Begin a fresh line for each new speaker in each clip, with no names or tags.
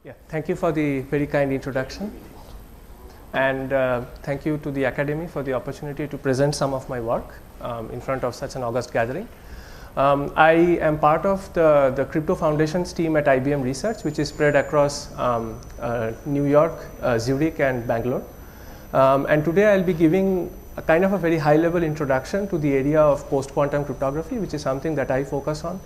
Yeah, thank you for the very kind introduction, and thank you to the Academy for the opportunity to present some of my work in front of such an august gathering. I am part of the Crypto Foundations team at IBM Research, which is spread across New York, Zurich, and Bangalore. And today I'll be giving a kind of a very high-level introduction to the area of post-quantum cryptography, which is something that I focus on.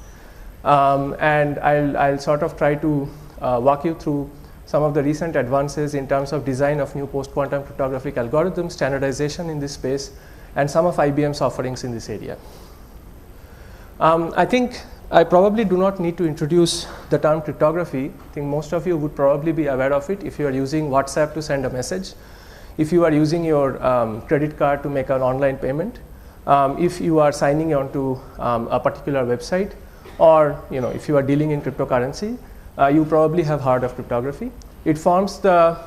And I'll sort of try to walk you through some of the recent advances in terms of design of new post-quantum cryptographic algorithms, standardization in this space, and some of IBM's offerings in this area. I think I probably do not need to introduce the term cryptography. I think most of you would probably be aware of it if you are using WhatsApp to send a message, if you are using your credit card to make an online payment, if you are signing on to a particular website, or if you are dealing in cryptocurrency, you probably have heard of cryptography. It forms the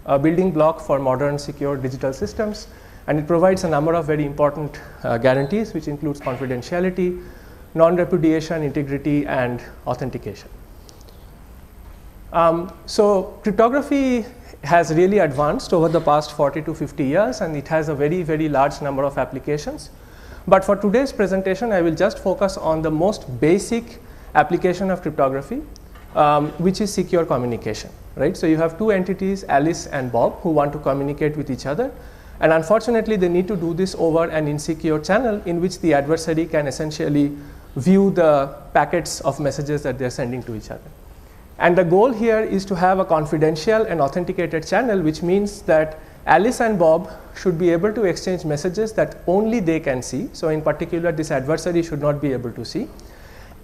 building block for modern secure digital systems, and it provides a number of very important guarantees, which includes confidentiality, non-repudiation, integrity, and authentication. So cryptography has really advanced over the past 40 to 50 years, and it has a very, very large number of applications. But for today's presentation, I will just focus on the most basic application of cryptography, which is secure communication, right? So you have two entities, Alice and Bob, who want to communicate with each other. And unfortunately, they need to do this over an insecure channel in which the adversary can essentially view the packets of messages that they're sending to each other. And the goal here is to have a confidential and authenticated channel, which means that Alice and Bob should be able to exchange messages that only they can see. So in particular, this adversary should not be able to see.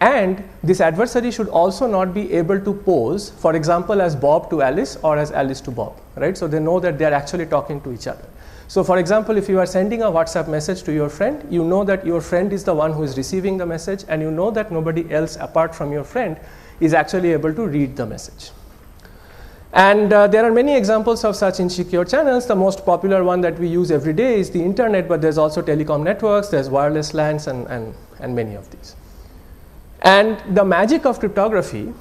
And this adversary should also not be able to pose, for example, as Bob to Alice or as Alice to Bob, right? So they know that they are actually talking to each other. So for example, if you are sending a WhatsApp message to your friend, you know that your friend is the one who is receiving the message, and you know that nobody else apart from your friend is actually able to read the message. And there are many examples of such insecure channels. The most popular one that we use every day is the internet, but there's also telecom networks, there's wireless LANs, and many of these. And the magic of cryptography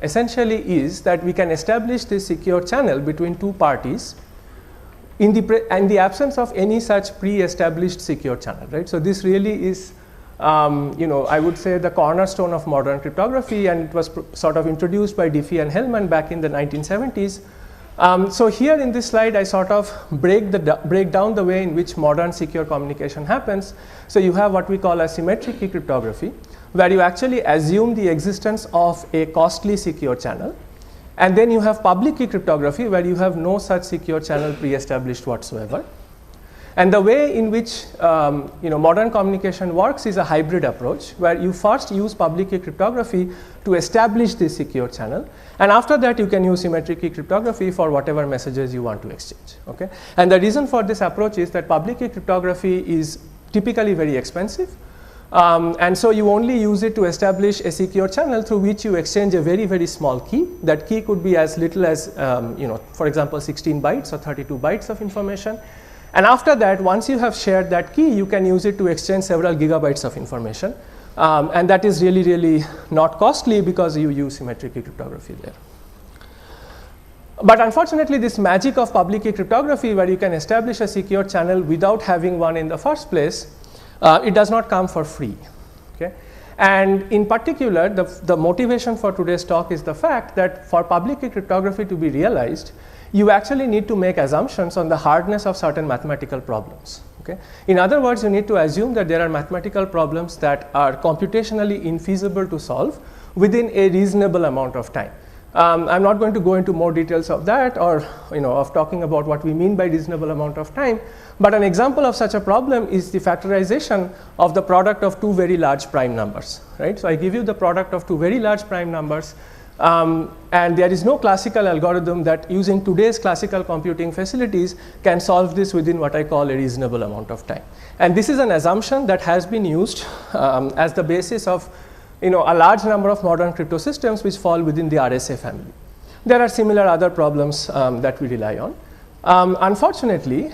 essentially is that we can establish this secure channel between two parties in the absence of any such pre-established secure channel, right? So this really is, I would say, the cornerstone of modern cryptography, and it was sort of introduced by Diffie and Hellman back in the 1970s. So here in this slide, I sort of break down the way in which modern secure communication happens. So you have what we call a symmetric key cryptography, where you actually assume the existence of a costly secure channel. And then you have public key cryptography, where you have no such secure channel pre-established whatsoever. And the way in which modern communication works is a hybrid approach, where you first use public key cryptography to establish this secure channel, and after that you can use symmetric key cryptography for whatever messages you want to exchange. Okay? And the reason for this approach is that public key cryptography is typically very expensive, and so you only use it to establish a secure channel through which you exchange a very, very small key. That key could be as little as for example 16 bytes or 32 bytes of information. And after that, once you have shared that key, you can use it to exchange several gigabytes of information. And that is really, really not costly because you use symmetric key cryptography there. But unfortunately, this magic of public key cryptography, where you can establish a secure channel without having one in the first place, it does not come for free. Okay? And in particular, the motivation for today's talk is the fact that for public key cryptography to be realized, you actually need to make assumptions on the hardness of certain mathematical problems. Okay? In other words, you need to assume that there are mathematical problems that are computationally infeasible to solve within a reasonable amount of time. I'm not going to go into more details of that, or of talking about what we mean by reasonable amount of time, but an example of such a problem is the factorization of the product of two very large prime numbers. Right? So I give you the product of two very large prime numbers, and there is no classical algorithm that, using today's classical computing facilities, can solve this within what I call a reasonable amount of time. And this is an assumption that has been used as the basis of a large number of modern crypto systems which fall within the RSA family. There are similar other problems that we rely on. Unfortunately,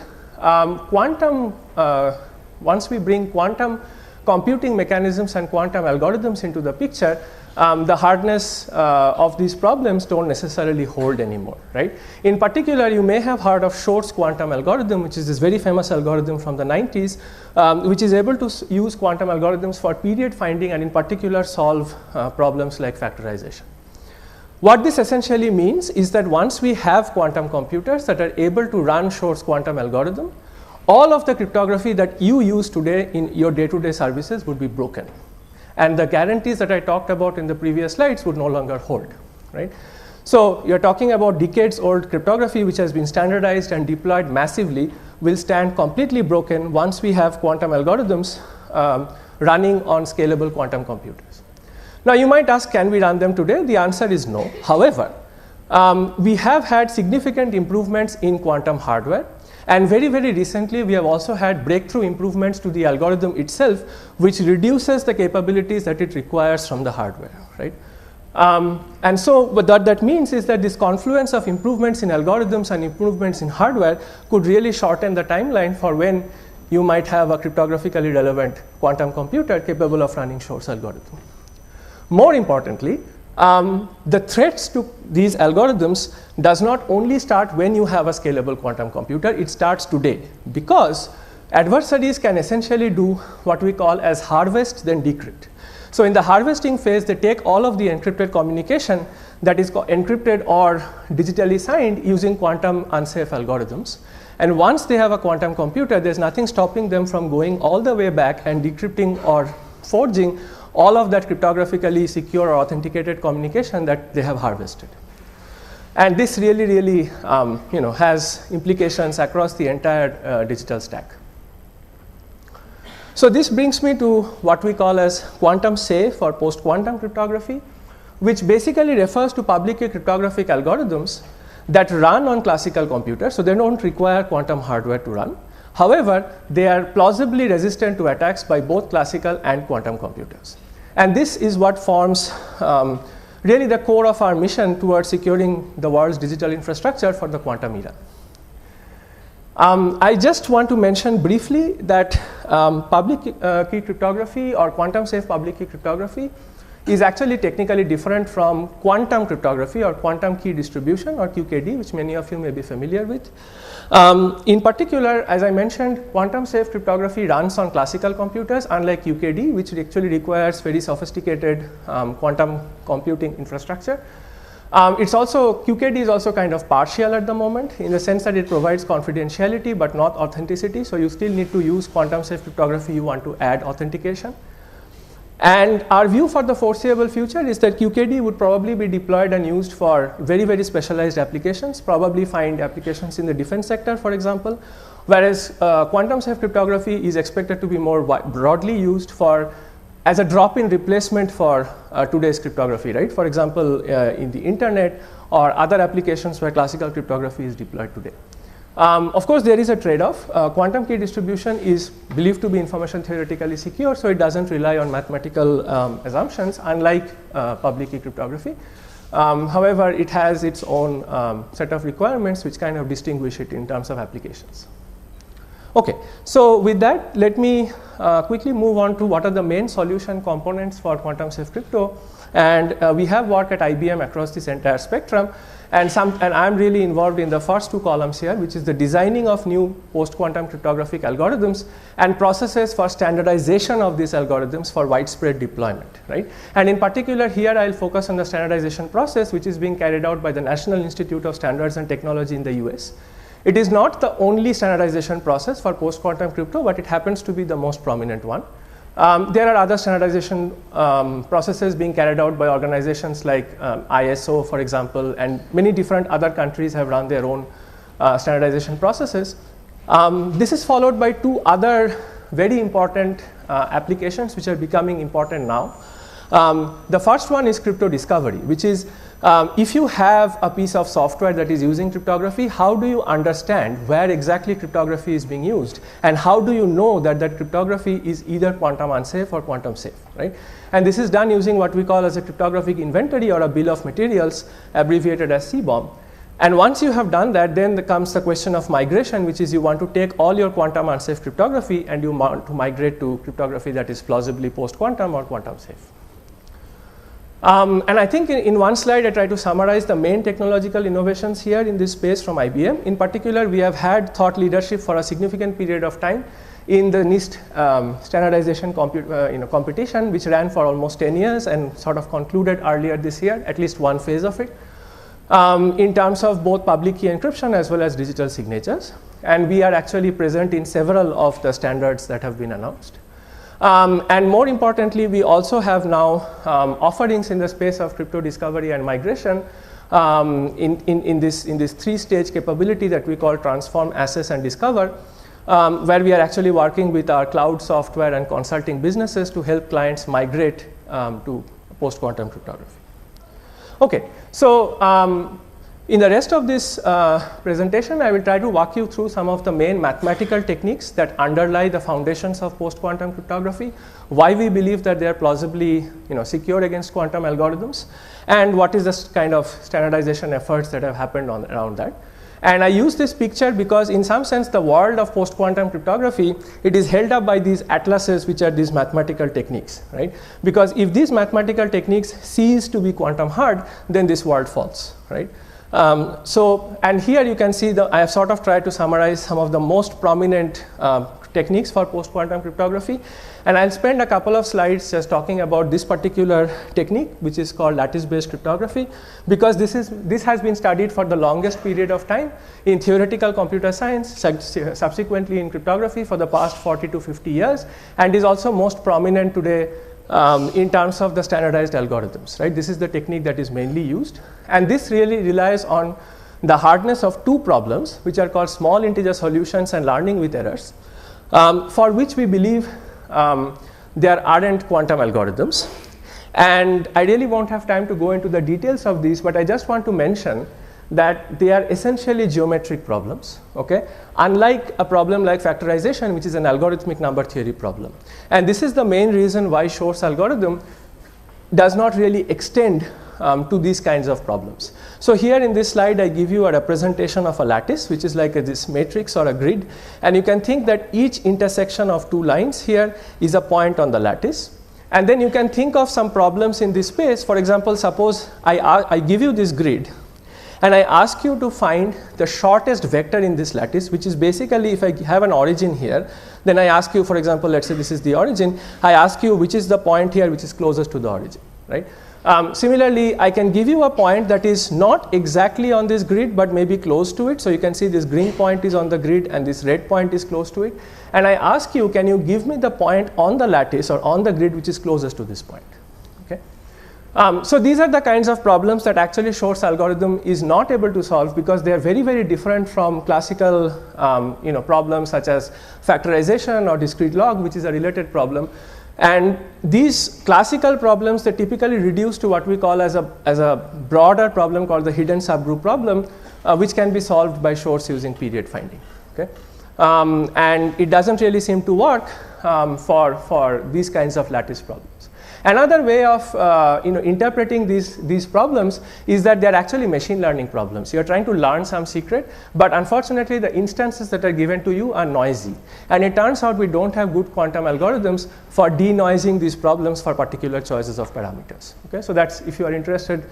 once we bring quantum computing mechanisms and quantum algorithms into the picture, the hardness of these problems don't necessarily hold anymore, right? In particular, you may have heard of Shor's quantum algorithm, which is this very famous algorithm from the 90s, which is able to use quantum algorithms for period finding and in particular solve problems like factorization. What this essentially means is that once we have quantum computers that are able to run Shor's quantum algorithm, all of the cryptography that you use today in your day-to-day services would be broken. And the guarantees that I talked about in the previous slides would no longer hold, right? So you're talking about decades old cryptography which has been standardized and deployed massively will stand completely broken once we have quantum algorithms running on scalable quantum computers. Now you might ask, can we run them today? The answer is no. However, we have had significant improvements in quantum hardware. And very, very recently, we have also had breakthrough improvements to the algorithm itself, which reduces the capabilities that it requires from the hardware, right? And so what that means is that this confluence of improvements in algorithms and improvements in hardware could really shorten the timeline for when you might have a cryptographically relevant quantum computer capable of running Shor's algorithm. More importantly, the threats to these algorithms does not only start when you have a scalable quantum computer, it starts today, because adversaries can essentially do what we call as harvest then decrypt. So in the harvesting phase, they take all of the encrypted communication that is encrypted or digitally signed using quantum unsafe algorithms. And once they have a quantum computer, there's nothing stopping them from going all the way back and decrypting or forging all of that cryptographically secure or authenticated communication that they have harvested. And this really, has implications across the entire digital stack. So this brings me to what we call as quantum safe or post-quantum cryptography, which basically refers to public key cryptographic algorithms that run on classical computers. So they don't require quantum hardware to run. However, they are plausibly resistant to attacks by both classical and quantum computers. And this is what forms really the core of our mission towards securing the world's digital infrastructure for the quantum era. I just want to mention briefly that public key cryptography or quantum safe public key cryptography is actually technically different from quantum cryptography or quantum key distribution or QKD, which many of you may be familiar with. In particular, as I mentioned, quantum safe cryptography runs on classical computers, unlike QKD, which actually requires very sophisticated quantum computing infrastructure. QKD is also kind of partial at the moment in the sense that it provides confidentiality but not authenticity. So you still need to use quantum safe cryptography, you want to add authentication. And our view for the foreseeable future is that QKD would probably be deployed and used for very, very specialized applications, probably find applications in the defense sector, for example, whereas quantum safe cryptography is expected to be more broadly used as a drop-in replacement for today's cryptography, right? For example, in the internet or other applications where classical cryptography is deployed today. Of course, there is a trade-off. Quantum key distribution is believed to be information theoretically secure, so it doesn't rely on mathematical assumptions, unlike public key cryptography. However, it has its own set of requirements which kind of distinguish it in terms of applications. Okay, so with that, let me quickly move on to what are the main solution components for quantum safe crypto. And we have worked at IBM across this entire spectrum. And I'm really involved in the first two columns here, which is the designing of new post-quantum cryptographic algorithms and processes for standardization of these algorithms for widespread deployment, right? And in particular here, I'll focus on the standardization process, which is being carried out by the National Institute of Standards and Technology in the US. It is not the only standardization process for post-quantum crypto, but it happens to be the most prominent one. There are other standardization processes being carried out by organizations like ISO, for example, and many different other countries have run their own standardization processes. This is followed by two other very important applications which are becoming important now. The first one is crypto discovery, which is if you have a piece of software that is using cryptography, how do you understand where exactly cryptography is being used, and how do you know that that cryptography is either quantum unsafe or quantum safe, right? And this is done using what we call as a cryptographic inventory or a bill of materials, abbreviated as CBOM. And once you have done that, then comes the question of migration, which is you want to take all your quantum unsafe cryptography and you want to migrate to cryptography that is plausibly post-quantum or quantum safe. And I think in one slide I try to summarize the main technological innovations here in this space from IBM. In particular, we have had thought leadership for a significant period of time in the NIST standardization competition, which ran for almost 10 years and sort of concluded earlier this year, at least one phase of it, in terms of both public key encryption as well as digital signatures. And we are actually present in several of the standards that have been announced. And more importantly, we also have now offerings in the space of crypto discovery and migration in this 3-stage capability that we call transform, assess, and discover, where we are actually working with our cloud software and consulting businesses to help clients migrate to post-quantum cryptography. Okay, so in the rest of this presentation, I will try to walk you through some of the main mathematical techniques that underlie the foundations of post-quantum cryptography, why we believe that they are plausibly secure against quantum algorithms, and what is the kind of standardization efforts that have happened around that. And I use this picture because in some sense the world of post-quantum cryptography, it is held up by these atlases, which are these mathematical techniques, right? Because if these mathematical techniques cease to be quantum hard, then this world falls, right? And here you can see I have sort of tried to summarize some of the most prominent techniques for post-quantum cryptography. And I'll spend a couple of slides just talking about this particular technique, which is called lattice-based cryptography, because this has been studied for the longest period of time in theoretical computer science, subsequently in cryptography for the past 40 to 50 years, and is also most prominent today in terms of the standardized algorithms, right? This is the technique that is mainly used, and this really relies on the hardness of two problems, which are called small integer solutions and learning with errors, for which we believe there aren't quantum algorithms. And I really won't have time to go into the details of these, but I just want to mention that they are essentially geometric problems, okay? Unlike a problem like factorization, which is an algorithmic number theory problem. And this is the main reason why Shor's algorithm does not really extend to these kinds of problems. So here in this slide, I give you a representation of a lattice, which is like this matrix or a grid. And you can think that each intersection of two lines here is a point on the lattice. And then you can think of some problems in this space. For example, suppose I give you this grid, and I ask you to find the shortest vector in this lattice, which is basically, if I have an origin here, then I ask you, for example, let's say this is the origin, I ask you which is the point here which is closest to the origin, right? Similarly, I can give you a point that is not exactly on this grid, but maybe close to it. So you can see this green point is on the grid and this red point is close to it. And I ask you, can you give me the point on the lattice or on the grid which is closest to this point? Okay. So these are the kinds of problems that actually Shor's algorithm is not able to solve, because they are very, very different from classical problems such as factorization or discrete log, which is a related problem. And these classical problems, they typically reduce to what we call as a broader problem called the hidden subgroup problem, which can be solved by Shor's using period finding. Okay? And it doesn't really seem to work for these kinds of lattice problems. Another way of interpreting these problems is that they are actually machine learning problems. You are trying to learn some secret, but unfortunately the instances that are given to you are noisy. And it turns out we don't have good quantum algorithms for denoising these problems for particular choices of parameters. Okay? So that's, if you are interested,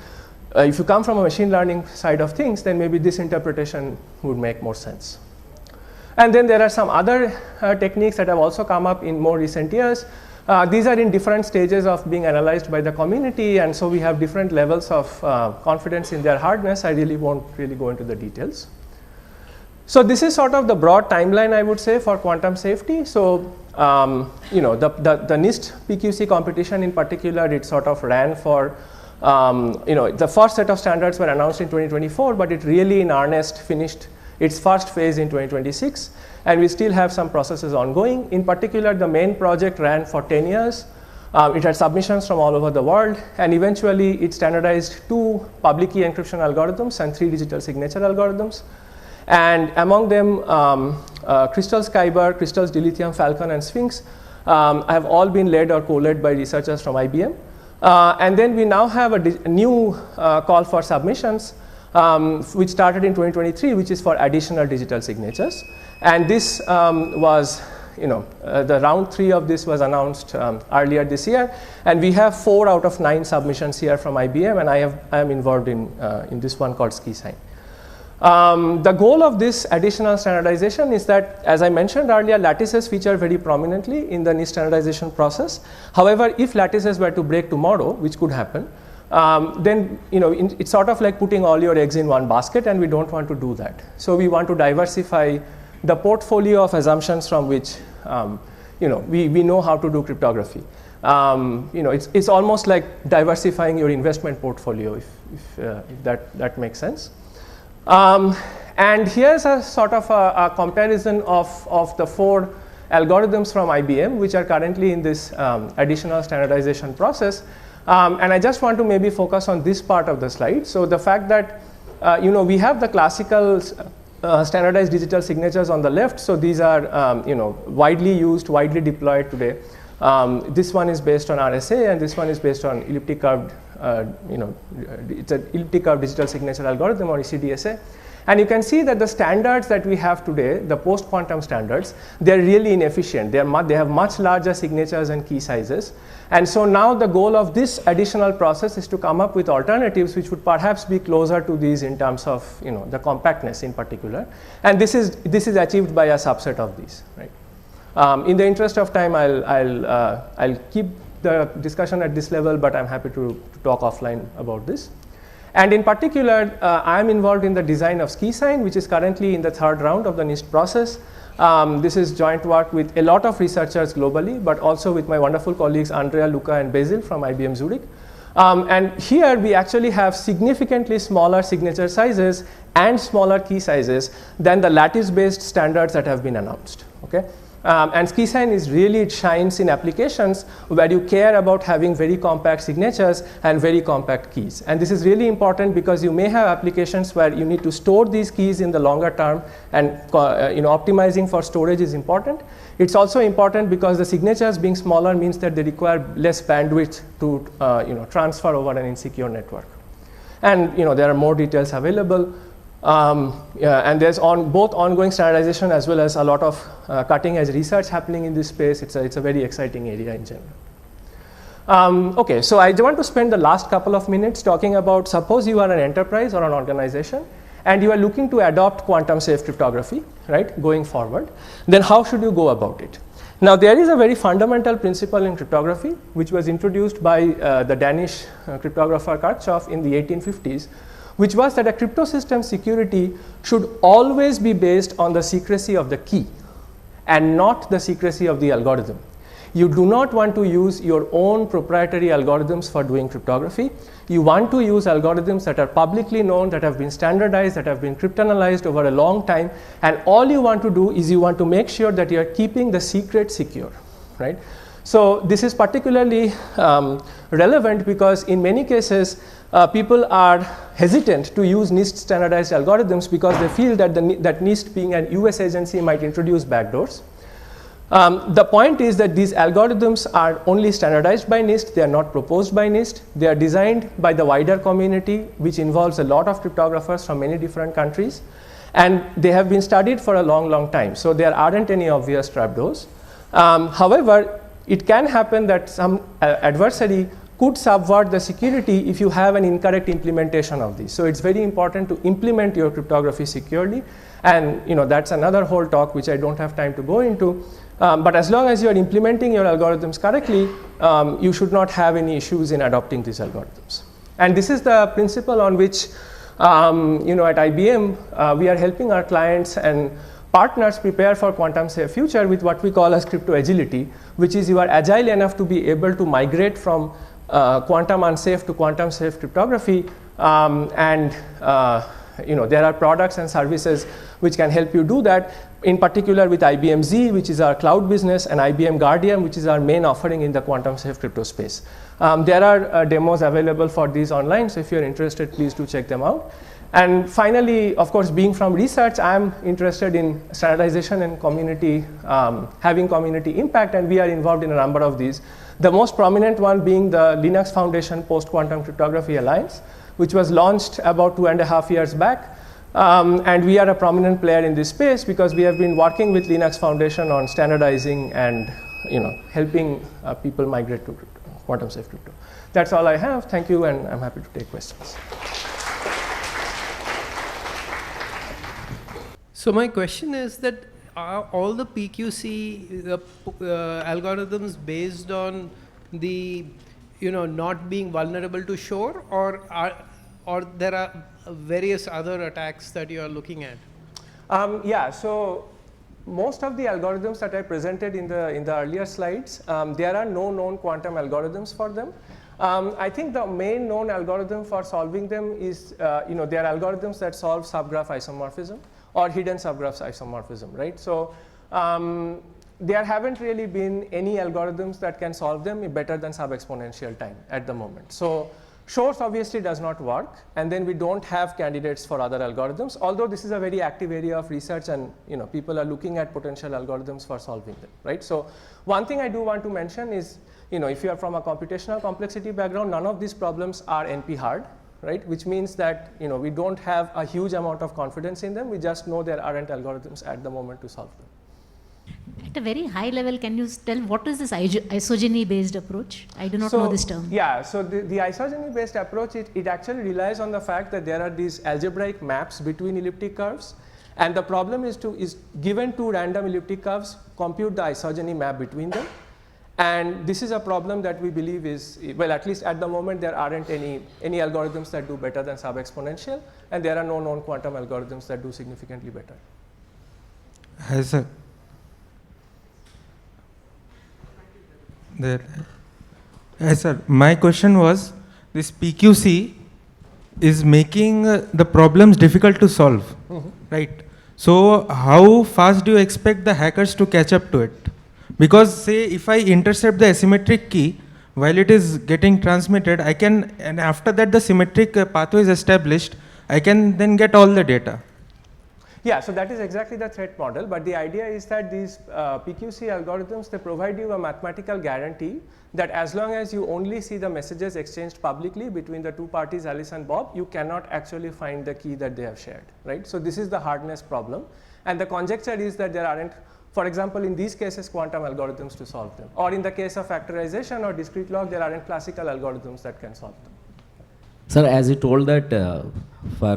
if you come from a machine learning side of things, then maybe this interpretation would make more sense. And then there are some other techniques that have also come up in more recent years. These are in different stages of being analyzed by the community, and so we have different levels of confidence in their hardness. I really won't really go into the details. So this is sort of the broad timeline, I would say, for quantum safety. So the NIST PQC competition in particular, it sort of ran for the first set of standards were announced in 2024, but it really in earnest finished its first phase in 2026. And we still have some processes ongoing. In particular, the main project ran for 10 years. It had submissions from all over the world, and eventually it standardized 2 public key encryption algorithms and 3 digital signature algorithms. And among them, Crystal's Kyber, Crystal's Dilithium, Falcon, and Sphinx have all been led or co-led by researchers from IBM. And then we now have a new call for submissions, which started in 2023, which is for additional digital signatures. And this was the round 3 of this was announced earlier this year, and we have 4 out of 9 submissions here from IBM, and I am involved in this one called SkiSign. The goal of this additional standardization is that, as I mentioned earlier, lattices feature very prominently in the NIST standardization process. However, if lattices were to break tomorrow, which could happen, then it's sort of like putting all your eggs in one basket, and we don't want to do that. So we want to diversify the portfolio of assumptions from which we know how to do cryptography. It's almost like diversifying your investment portfolio, if that makes sense. And here's a sort of a comparison of the 4 algorithms from IBM, which are currently in this additional standardization process. And I just want to maybe focus on this part of the slide. So the fact that we have the classical standardized digital signatures on the left. So these are widely used, widely deployed today. This one is based on RSA, and this one is based on elliptic curved. It's an elliptic curved digital signature algorithm, or ECDSA. And you can see that the standards that we have today, the post-quantum standards, they're really inefficient. They have much larger signatures and key sizes. And so now the goal of this additional process is to come up with alternatives which would perhaps be closer to these in terms of the compactness in particular. And this is achieved by a subset of these. Right? In the interest of time, I'll keep the discussion at this level, but I'm happy to talk offline about this. And in particular, I am involved in the design of SkiSign, which is currently in the 3rd round of the NIST process. This is joint work with a lot of researchers globally, but also with my wonderful colleagues Andrea, Luca, and Basil from IBM Zurich. And here we actually have significantly smaller signature sizes and smaller key sizes than the lattice-based standards that have been announced. Okay? And SkiSign it shines in applications where you care about having very compact signatures and very compact keys. And this is really important because you may have applications where you need to store these keys in the longer term, and optimizing for storage is important. It's also important because the signatures being smaller means that they require less bandwidth to transfer over an insecure network. And there are more details available. And there's both ongoing standardization as well as a lot of cutting edge research happening in this space. It's a very exciting area in general. Okay, so I want to spend the last couple of minutes talking about, suppose you are an enterprise or an organization and you are looking to adopt quantum safe cryptography, right, going forward. Then how should you go about it? Now, there is a very fundamental principle in cryptography which was introduced by the Danish cryptographer Kirchhoff in the 1850s, which was that a crypto system security should always be based on the secrecy of the key and not the secrecy of the algorithm. You do not want to use your own proprietary algorithms for doing cryptography. You want to use algorithms that are publicly known, that have been standardized, that have been cryptanalyzed over a long time, and all you want to do is you want to make sure that you are keeping the secret secure, right? So this is particularly relevant because in many cases, people are hesitant to use NIST standardized algorithms because they feel that that NIST, being an US agency, might introduce backdoors. The point is that these algorithms are only standardized by NIST. They are not proposed by NIST. They are designed by the wider community, which involves a lot of cryptographers from many different countries. And they have been studied for a long, long time. So there aren't any obvious trapdoors. However, it can happen that some adversary could subvert the security if you have an incorrect implementation of these. So it's very important to implement your cryptography securely. And that's another whole talk which I don't have time to go into. But as long as you are implementing your algorithms correctly, you should not have any issues in adopting these algorithms. And this is the principle on which at IBM, we are helping our clients and partners prepare for quantum safe future with what we call as crypto agility, which is you are agile enough to be able to migrate from quantum unsafe to quantum safe cryptography, and there are products and services which can help you do that, in particular with IBM Z, which is our cloud business, and IBM Guardian, which is our main offering in the quantum safe crypto space. There are demos available for these online, so if you're interested, please do check them out. And finally, of course, being from research, I'm interested in standardization and community, having community impact, and we are involved in a number of these. The most prominent one being the Linux Foundation Post-Quantum Cryptography Alliance, which was launched about 2.5 years back. And we are a prominent player in this space because we have been working with Linux Foundation on standardizing and helping people migrate to quantum safe crypto. That's all I have. Thank you, and I'm happy to take questions.
So my question is that are all the PQC algorithms based on the not being vulnerable to Shor, or there are various other attacks that you are looking at?
Yeah, so most of the algorithms that I presented in the earlier slides, there are no known quantum algorithms for them. I think the main known algorithm for solving them is, there are algorithms that solve subgraph isomorphism or hidden subgraphs isomorphism, right? So there haven't really been any algorithms that can solve them better than sub-exponential time at the moment. So Shor's obviously does not work, and then we don't have candidates for other algorithms, although this is a very active area of research, and people are looking at potential algorithms for solving them, right? So one thing I do want to mention is, if you are from a computational complexity background, none of these problems are NP hard, right? Which means that we don't have a huge amount of confidence in them. We just know there aren't algorithms at the moment to solve them.
At a very high level, can you tell what is this isogeny based approach? I do not know this term.
Yeah, so the isogeny based approach, it actually relies on the fact that there are these algebraic maps between elliptic curves, and the problem is given two random elliptic curves, compute the isogeny map between them. And this is a problem that we believe is, well, at least at the moment, there aren't any algorithms that do better than sub-exponential, and there are no known quantum algorithms that do significantly better.
Sir, my question was, this PQC is making the problems difficult to solve, right? So how fast do you expect the hackers to catch up to it? Because say if I intercept the asymmetric key while it is getting transmitted, I can, and after that the symmetric pathway is established, I can then get all the data.
Yeah, so that is exactly the threat model, but the idea is that these PQC algorithms, they provide you a mathematical guarantee that as long as you only see the messages exchanged publicly between the two parties, Alice and Bob, you cannot actually find the key that they have shared, right? So this is the hardness problem, and the conjecture is that there aren't, for example, in these cases, quantum algorithms to solve them, or in the case of factorization or discrete log, there aren't classical algorithms that can solve them.
Sir, as you told that for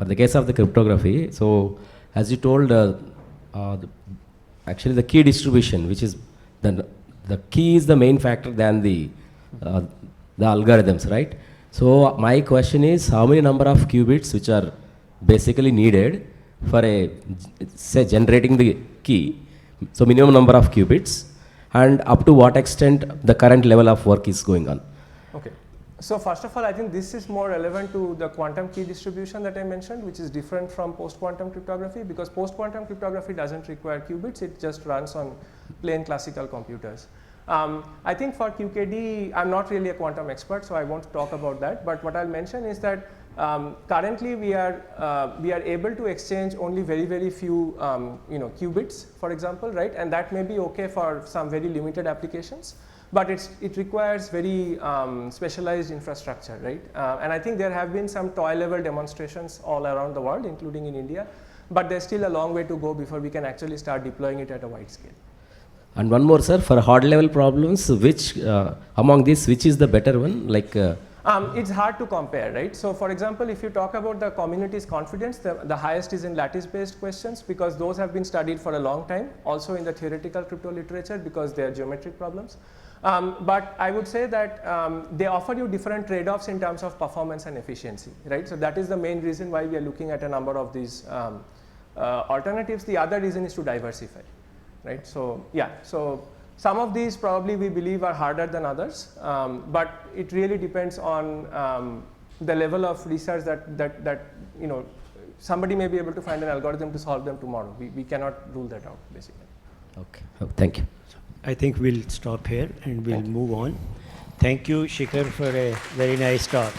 the case of the cryptography, so as you told, actually the key distribution, which is the key is the main factor than the algorithms, right? So my question is, how many number of qubits which are basically needed for say generating the key? So minimum number of qubits, and up to what extent the current level of work is going on?
Okay. So first of all, I think this is more relevant to the quantum key distribution that I mentioned, which is different from post-quantum cryptography, because post-quantum cryptography doesn't require qubits, it just runs on plain classical computers. I think for QKD, I'm not really a quantum expert, so I won't talk about that, but what I'll mention is that currently we are able to exchange only very, very few qubits, for example, right? And that may be okay for some very limited applications, but it requires very specialized infrastructure, right? And I think there have been some toy level demonstrations all around the world, including in India, but there's still a long way to go before we can actually start deploying it at a wide scale.
And one more, sir, for hard level problems, which among these, which is the better one? Like
it's hard to compare, right? So for example, if you talk about the community's confidence, the highest is in lattice-based questions, because those have been studied for a long time, also in the theoretical crypto literature, because they are geometric problems. But I would say that they offer you different trade-offs in terms of performance and efficiency, right? So that is the main reason why we are looking at a number of these alternatives. The other reason is to diversify, right? So yeah, so some of these probably we believe are harder than others, but it really depends on the level of research that somebody may be able to find an algorithm to solve them tomorrow. We cannot rule that out, basically.
Okay, thank you.
I think we'll stop here and we'll move on. Thank you, Sikhar, for a very nice talk.